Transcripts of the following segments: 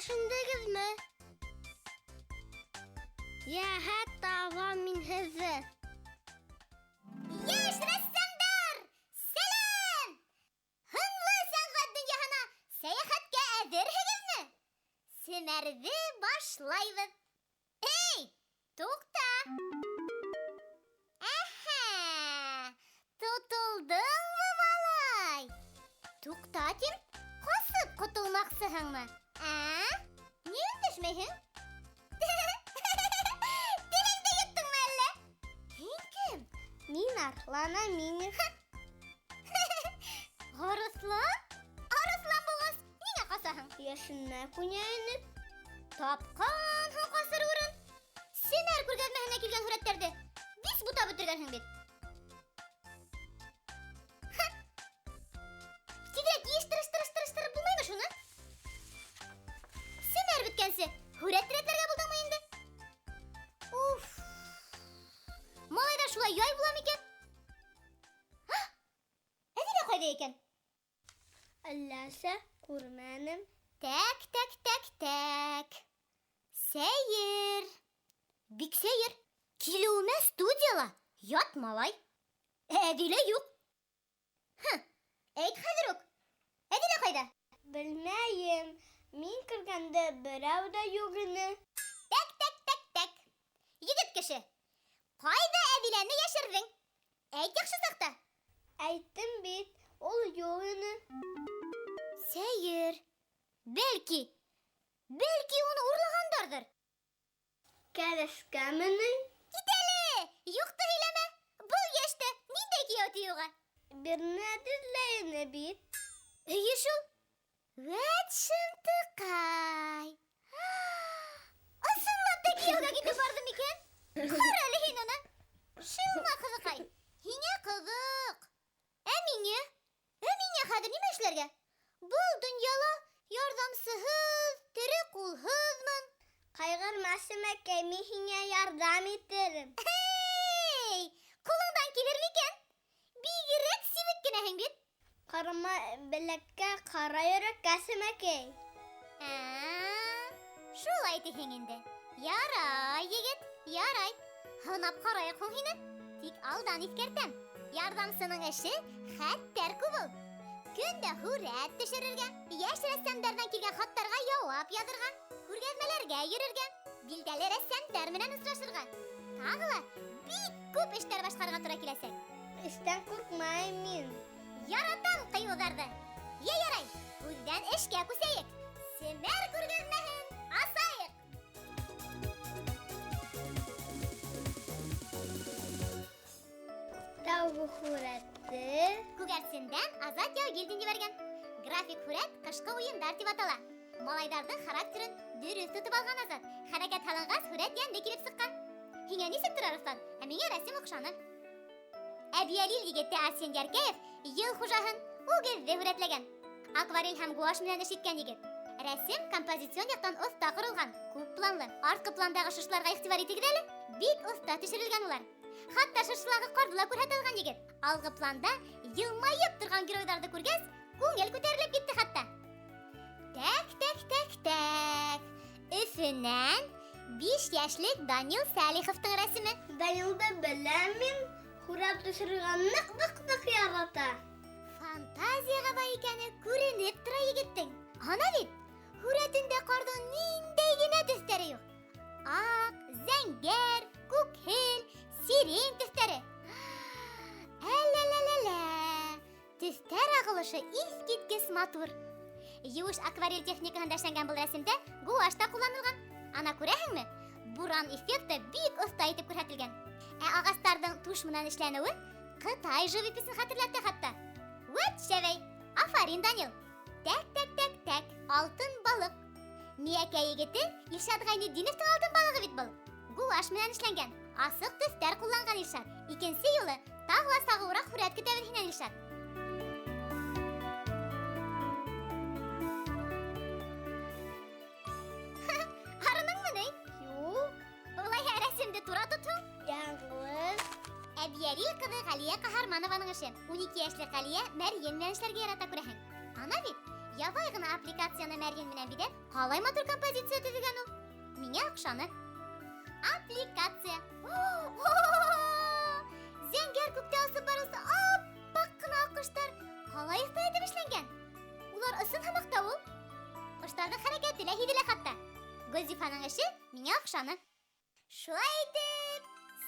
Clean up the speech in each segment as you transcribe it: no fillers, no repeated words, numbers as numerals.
yaşındagizmi? Ya hatta var min hızı. Yaş ressamlar! Selam! Hınlı sanat dünyasına seyahatga hazırhigizmi? Sinerdi başlayız. Hey! To'xta! Aha! Tutuldingmi malay? To'xtatim, qosib qutulmoqsizmi? Niye öndəşmeyhin? Dilingda yutdingmi alla? Sen kim? Min Arslana min. Arıslan? Arıslan boğaz, niye qasahin? Yaşına kunyayınıp. Tapqan han qasır urun. Sen her ko'rgazmahina kelgan suratlarda biz bu tabı turganhin bit. Sigrak yeyishtirishtirib bulmaymi shuni? Sen her bitgansi suratlarga buldingmi endi? Uf. Malaylar shulay yoy bulam ekan. Adila qayda ekan? Allasa kurmanım. Tak. Seyir. Bik seyir. Kilome studiyala. Yat malay. Adila yok. Ayt hazır ok. Adila qayda? Bilmeyim. Min kırganda birav da yogunu. Tak. Yigit kishi. Qayda Adilani yashirding? Ayt yaxshi saqta. Aytdim bit. Ol yogunu. Seyir. Belki onu urlagandardır. Karışkamını. Gideli. Yoktu hileme. Bu yaşta nindeki yatıyorga? Bir nedirleyine bit. Yeşil. Vet şıntıkay. Asınlattaki yoga gidip vardım iken. Karali hinana. Şılma kızıkay. Hine kızık. Eminye kadir nime işlerge? Buldun yala. Yardımsız. Tere kulhızmın. Kaygırmasın ekemihine yardım ederim. Hey! Kulundan gelir miken? Bir girek sivit günehin bit. Karıma bilekke kara yürek kasım ekey. Şulay tehenginde. Yaray yigit, yaray. Hınap karaya kohine. Tik aldan iskertem. Yardımsının işi hatter kubul. Günde huret düşürürge. Yaş ressamlardan kelgen hatlarga yavap yadırgan. Hurgazmalarga yürürgen. Bilgeli ressamlar bilen uçraşırgan. Tağıla bik köp işler başkargan tura kilesek. İşten korkmayın. Yaratan kıyılardı. Ya yaray. Huzdan işke kusayık. Simer hurgazmahin asayık. Tavu huretti. Kugarsinden azat yav geldiğini vergen. Grafik huret kışkı oyunlar tip atala. Malaydardın karakterin dürüst tutup algan azat. Hareket halınğaz huret yende kilip sıkkan. Hine nisip turarıqsan, emine resim okşanı. Abiyalil yigette Arsen Yarkayev yıl hujahın o gezde huretlegen. Akvarel hem guaş bilen iş etken yigit. Resim kompozisyon yaktan usta kurulgan. Көп planlı. Artkı plandağı şuşlarga ihtibar etigideli. Bik usta düşürülgen ular. Hatta şuşlarga kordula kurhatalgan yigit. Algı planda yılmayıp durgan giroydardı kurgaz, көңел көтеріліп кетті hatta. Tak. Üfünden 5 yaşlık Daniel Salihov'tың resmi. Dayılda bilemin huret düşürgen nık yarata. Fantaziyaga bay ekeni көрініп тұра егеттің. Ана бит, huretinde qordың nindegine түстері yok. Ақ, зәңгер, көкхел, сирен түстері. Әләләләлә. Түстер ағылышы искиткес матур. Юш акварель техникаһында эшләнгән бұл рәсемдә гуаш та кулланылган. Ана күрәһеңме? Буран эффекты бик оста итеп күрсәтелгән. Агастарның туш менән эшләнүе Кытай живописын хәтерләтә хәтта. Вәт шәвәй. Афарин Данил. Так. Алтын балык. Миякә егете Илшат Гайнетдиновтың алтын балыгы бит бұл. Гуаш менән эшләнгән. Асык төстәр кулланган Илшат. Икенче юлы тагы сагырак хүрәт көтәбез һинән Илшат. Әбиярил кызы Галия Каһарманованың эше. 12 яшьлек Галия Мәрьям белән эшләргә ярата күрәһең. Ана бит, Ябай гына аппликацияны мәрген менән бидән калай матур композиция төзегән ул. Миңа охшаны. Аппликация. Зәңгәр күктә асып барысы аппак кына коштар. Калай ихта итеп эшләнгән. Улар ысын һәм акта ул. Коштарның хәрәкәте лә һиделә хәтта. Гөлзифаның эше миңа охшаны. Шулай итеп,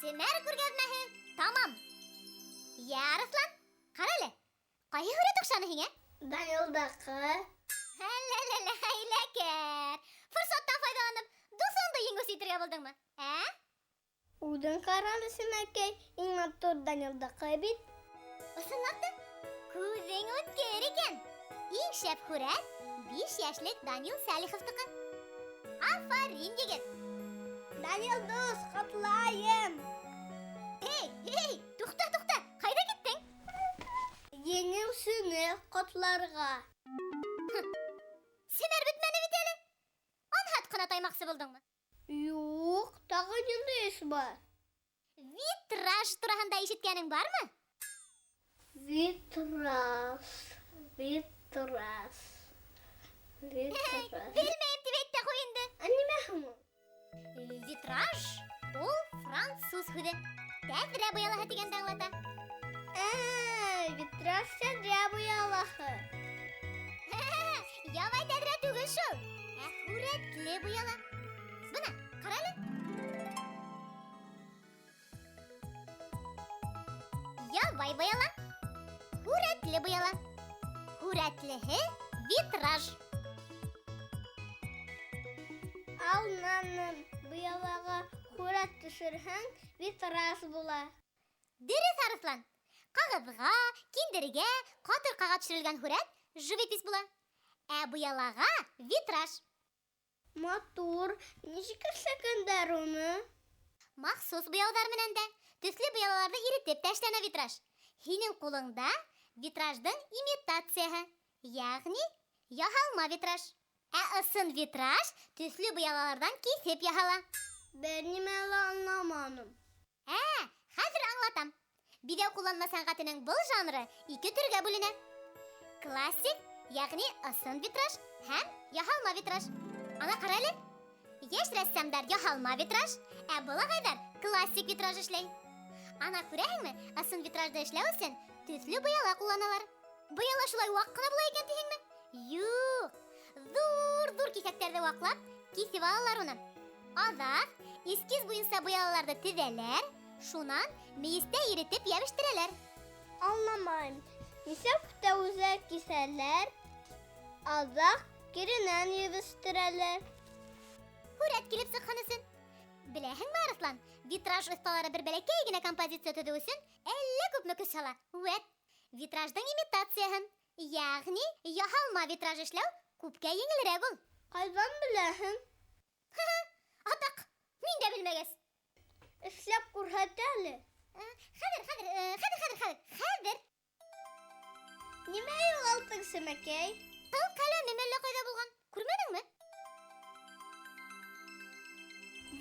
Семәр күргәзмәһе тамам. Я, Арыслан, кара әле. Кайһы һүрәт охшаны һиңә? Данилдакы. Әлләләлә, хәйләкәр. Форсаттан файдаланып, дусыңды еңгүс итергә булдыңмы? Удың караны Семәкәй, иң матур Данилдакы бит. Ысынлап та, күзең үткер икән. Иң шәп һүрәт 5 яшьлек Данил Сәлиховтыкы. Афарин, егет. Данил дус, котлайым. Эй, туқта, кайда киттең? Еңең сүне котларга. Семәр битмәне бит әле. Анһат кына таймаксы булдыңмы? Юк, тагы нинди эш бар? Витраж турында ишеткәнең бармы? Витраж. Белмәйем дип әйтә куй инде. Нимә һуң? Витраж ул француз һүзе. Тәҙрә буялаһы дигәнде аңлата. Витраж тәҙрә буялаһы. Ябай тәҙрә түгел шул. Һүрәтле буяла. Бына, ҡара әле. Ябай буяла. Һүрәтле буяла. Һүрәтлеһе витраж. Алнаным, буялага һүрәт төшөрһәң, витраж була. Дөрес, Арыслан. Ҡағыҙға, киндергә, ҡатырҡаға төшөрөлгән һүрәт живопись була. Ә буялаға витраж. Матур, ничек эшләгәндәр уны? Махсус буяуҙар менән дә төҫлө буялаларҙы иретеп тәшләнә витраж. Һинең ҡулыңда витраждың имитацияһы, йәғни яһалма витраж. Ә ысын витраж төҫлө буялаларҙан киҫеп яһала. Бер нимә лә аңламаным. Хәҙер аңлатам. Бидәү ҡулланма сәнғәтенең был жанры 2 төргә бүленә. Классик, йәғни ысын витраж һәм яһалма витраж. Ана ҡара әле. Йәш рәссамдар яһалма витраж, ә был ағайҙар классик витраж эшләй. Ана күрәһеңме, ысын витражды эшләү өсөн төҫлө буяла ҡулланалар. Буяла шулай ваҡ ҡына була икән тиһеңме? Юҡ. Ҙур киҫәктәрҙе ваҡлап, киҫеп алалар уны. Аҙаҡ эскиз буйынса буялаларҙы теҙәләр, шунан мейестә иретеп йәбештерәләр. Аңламайым. Нисек тә үзәк кисәләр, аҙаҡ киренән йәбештерәләр. Һүрәт килеп сыҡһын өсөн. Беләһеңме, Арыслан, витраж оҫталары бер бәләкәй генә композиция төҙөү өсөн әллә күпме көс һала. Витраждың имитацияһын, йәғни яһалма витраж эшләү күпкә еңелерәк ул. Ҡайҙан беләһең? Атаҡ, мин дә белмәгәс. Эшләп күрһәт әле. Хәҙер. Нимә юғалттың, Семәкәй? Ҡыл ҡәләмем әллә ҡайҙа булған. Күрмәнеңме?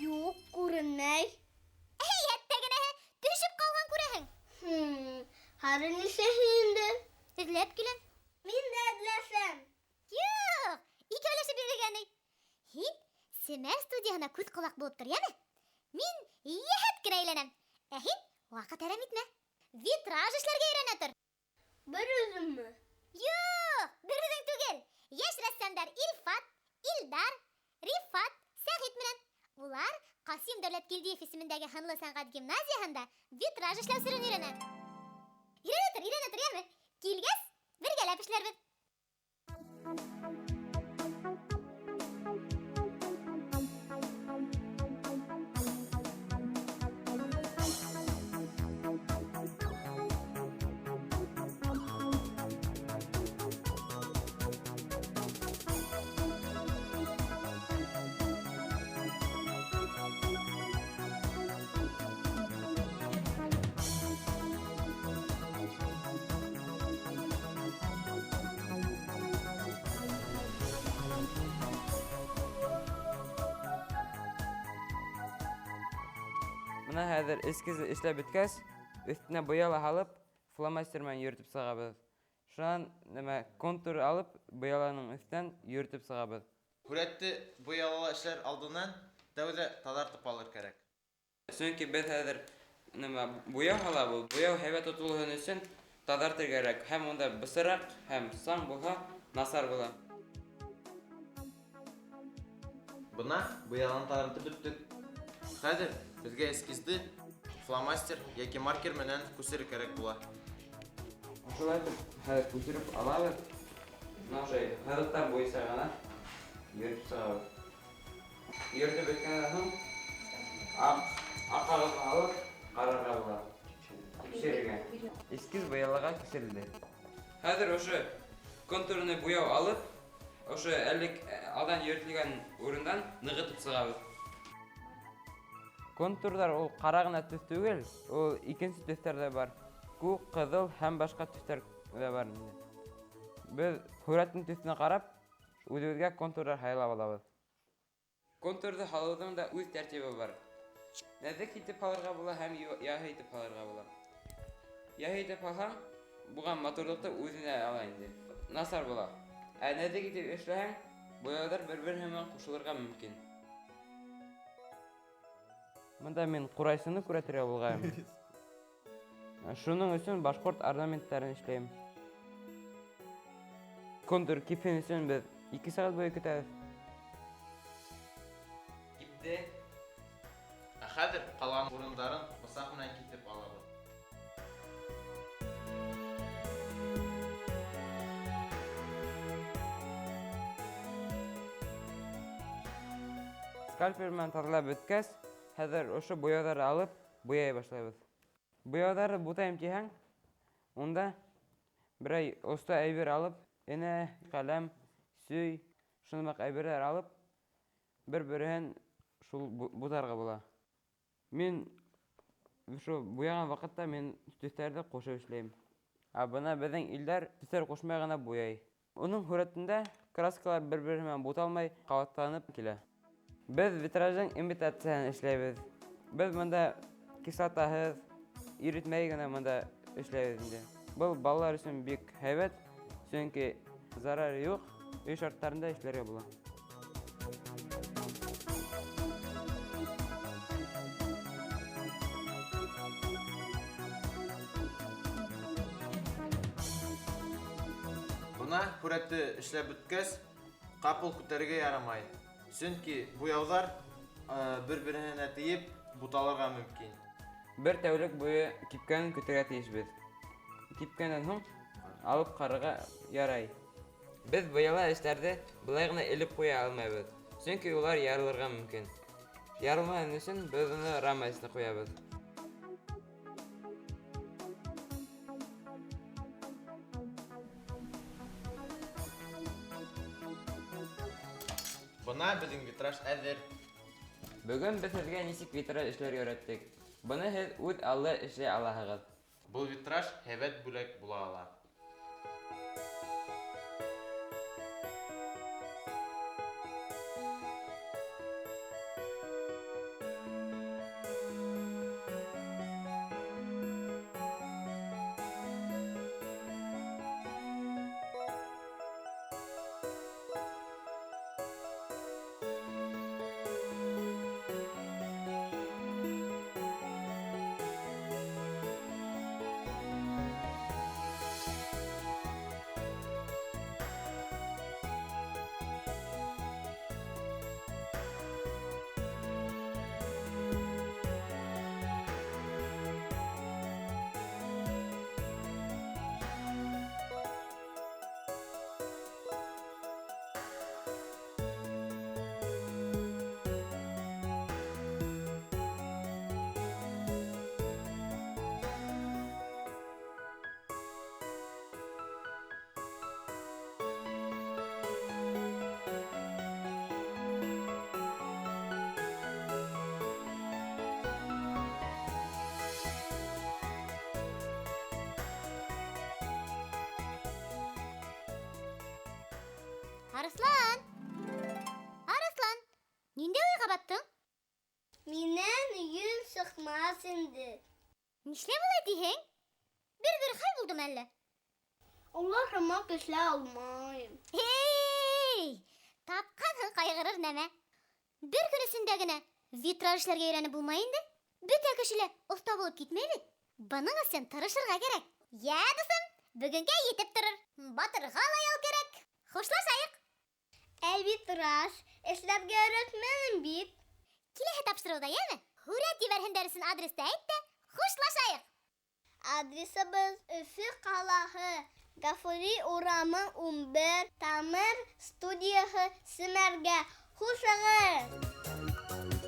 Юҡ, күренмәй. Йәттәгенәһе, төшөп ҡалған күрәһең. Һары нисәһе инде? Эҙләп киләм. Мин дә эҙләсәм. Юҡ, икәүләшеп йөрөгәней. Һин Семәр студияһына күҙ ҡолаҡ булып тор, йәме? Мин йәһәт кенә әйләнәм. Ә һин ваҡыт әрәм итмә. Витраж эшләргә өйрәнә тор. Бер үҙемме? Юҡ, бер үҙең түгел. Йәш рәссамдар Илфат, Илдар, Рифат, Сәғит менән. Улар Ҡасим Дәүләткилдиев исемендәге һынлы сәнғәт гимназияһында витраж эшләү серен өйрәнә. Өйрәнә тор, йәме? Килгәс, бергәләп эшләрбеҙ. Бына хәҙер эскизы эшләп бөткәс, өҫтөнә буяла һалып, фломастер менән йөрөтөп сығабыҙ. Шунан контур алып, буяларның өстен йөртеп сыгабыз. Хуретти буялала эшләр алдыннан тәүдә тазартып алыр кирәк. Чөнки без хәзер буяу алабыз. Буяу һәйбәт тотылуы өчен тазартыр кирәк. Һәм монда бысырак һәм саң булса, насар була. Бuna буяланы тазартып беттек. Хәзер безгә эскизды фломастер яки маркер менән күсер кирәк була. Шулай итеп, хәзер күчереп алабыз. Нашай хәрәкәт буенча гына йөртеп сыгабыз. Йөртеп беткәннән соң аккагыз алып, карарга була. Тикшерергә. Эскиз буяларга күчерелде. Хәзер ошо контурны буяу алып, ошо әлек алдан йөртелгән урындан ныгытып сыгабыз. Контурлар ул кара гына төс түгел, ул икенче төстәр дә бар. Күк, кызыл һәм башка төстәр дә бар. Без сурәтнең төсенә карап, үзебезгә контурлар хайлап алабыз. Контурды халыуның да үз тәртибе бар. Нәзек итеп алырга була һәм яһый итеп алырга була. Яһый итеп алсаң, буган матурлыкты үзенә ала инде. Насар була. Ә нәзек итеп эшләһәң, буяулар бер-беренә кушылырга мөмкин. Монда мин курайсыны күрәтергә булган. Шуның өчен башкорт орнаментларын эшләйм. Контур кипен өчен без 2 сәгать буе көтәбез. Кипте. Хәзер калган урындарын бысак менән китеп алабыз. Скальпель белән тазалап беткәч, хәзер ошо буяуларны алып, буяй башлайбыз. Буяуларны бутайм дисәң, онда берәй оста әйбер алып, энә, каләм, сөй, шундый әйберләр алып, бер-берен шул бутарга була. Мин шу буяган вакытта мин төстәрне кушып эшләйм. Бuna безнең илләр төстәр кушмай гына буяй. Уның сурәтендә краскалар бер-беренә буталмай, каватланып килә. Без витражның имитациясын эшләйбез. Без монда кислотаһыз, иритмәй генә монда эшләйбез инде. Бу балалар өчен бик һәйбәт, чөнки зарар юк, үй шартларында эшләргә була. Бuna хуретти эшләп беткәч, капыл күтәргә ярамай. Чөнки буяулар бер-беренә тиеп буталырга мөмкин. Бер тәүлек буе кипкәнен көтәргә тиешбез. Кипкәннән соң алып карарга ярай. Без буяла эшләрде булай гына элеп куя алмайбыз. Чөнки улар ярылырга мөмкин. Ярылмаган өчен без аны рамасына куябыз. Бuna безнең витраж әзер. Бүген без сезгә ничек витраж эшләргә өйрәттек. Буны һез үз алды эшләй аласыгыз. Бу витраж һәйбәт бүләк була ала. Арыслан! Арыслан! Нинде уйга баттың? Миннән юл сыкмас инде. Нишләп болай дисең? Бер хәл булдым әллә. Onlar hamak işle almayım. Hey! Tapqanın qayğırır nəmə? Bir gün üstündəginə vitraj işlərə öyrənib bulmayındı. Bütün kişiler usta bulup gitmeydi. Bunun için tırışırga gerek. Ya dostum, bugünkü yetip durur. Batırga layal gerek. Hoşlaşayık. Elbitras, işlerge öğretmenim bit. Kilehe tapşırıda ya mı? Huret Diverhin derisin adreste ait de hoşlaşayık. Adresimiz Üfü Kalahı, Gafuri Uramı 11, Tamir Studiyosu Simerge. Hoşçakalın.